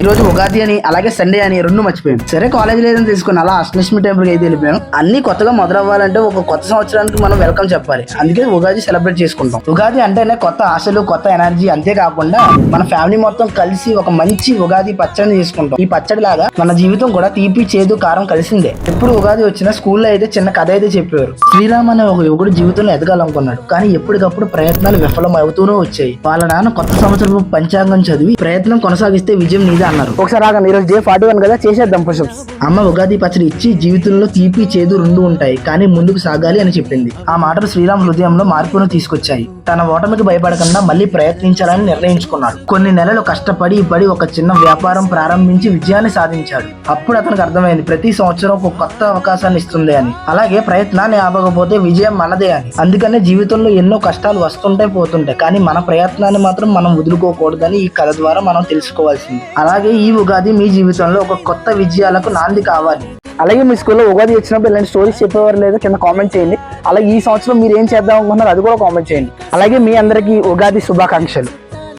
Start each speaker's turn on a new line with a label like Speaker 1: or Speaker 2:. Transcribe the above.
Speaker 1: ఈ రోజు ఉగాది అని అలాగే సండే అని రెండు మర్చిపోయాను. సరే కాలేజ్ లేదని తెలుసుకుని అలా అష్టలక్ష్మి టెంపుల్కి అయితే వెళ్ళిపోయాను. అన్ని కొత్తగా మొదలవ్వాలంటే ఒక కొత్త సంవత్సరానికి మనం వెల్కమ్ చెప్పాలి. అందుకే ఉగాది సెలబ్రేట్ చేసుకుంటాం. ఉగాది అంటేనే కొత్త ఆశలు, కొత్త ఎనర్జీ. అంతేకాకుండా మన ఫ్యామిలీ మొత్తం కలిసి ఒక మంచి ఉగాది పచ్చడిని చేసుకుంటాం. ఈ పచ్చడి లాగా మన జీవితం కూడా తీపి, చేదు, కారం కలిసిందే. ఎప్పుడు ఉగాది వచ్చినా స్కూల్లో అయితే చిన్న కథ అయితే చెప్పేవారు. శ్రీరామ్ అనే ఒక యువకుడు జీవితంలో ఎదగాలనుకున్నాడు. కానీ ఎప్పటికప్పుడు ప్రయత్నాలు విఫలం అవుతూనే వచ్చాయి. వాళ్ళ నాన్న కొత్త సంవత్సరం పంచాంగం చదివి ప్రయత్నం కొనసాగిస్తే విజయం నీదే అన్నారు. ఒకసారి ఆగండి, ఈరోజు డే 41 కదా, చేసేద్దాం పుషప్స్. అమ్మ ఉగాది పచ్చడి ఇచ్చి జీవితంలో తీపి, చేదు రెండు ఉంటాయి, కానీ ముందుకు సాగాలి అని చెప్పింది. ఆ మాటలు శ్రీరామ్ హృదయంలో మార్పును తీసుకొచ్చాయి. తన ఓటమికి భయపడకుండా మళ్ళీ ప్రయత్నించాలని నిర్ణయించుకున్నాడు. కొన్ని నెలలు కష్టపడి ఒక చిన్న వ్యాపారం ప్రారంభించి విజయాన్ని సాధించాడు. అప్పుడు అతనికి అర్థమైంది ప్రతి సంవత్సరం ఒక కొత్త అవకాశాన్ని ఇస్తుంది అని. అలాగే ప్రయత్నాన్ని ఆపకపోతే విజయం మనదే అని. అందుకనే జీవితంలో ఎన్నో కష్టాలు వస్తుంటాయి, పోతుంటాయి, కానీ మన ప్రయత్నాన్ని మాత్రం మనం వదులుకోకూడదని ఈ కథ ద్వారా మనం తెలుసుకోవాల్సింది. అలాగే ఈ ఉగాది మీ జీవితంలో ఒక కొత్త విజయాలకు నాంది కావాలి. అలాగే మీ స్కూల్లో ఉగాది వచ్చినప్పుడు ఇలాంటి స్టోరీస్ చెప్పేవారు లేదా కింద కామెంట్ చేయండి. అలాగే ఈ సంవత్సరం మీరు ఏం చేద్దాం అనుకుంటున్నారు అది కూడా కామెంట్ చేయండి. అలాగే మీ అందరికీ ఉగాది శుభాకాంక్షలు.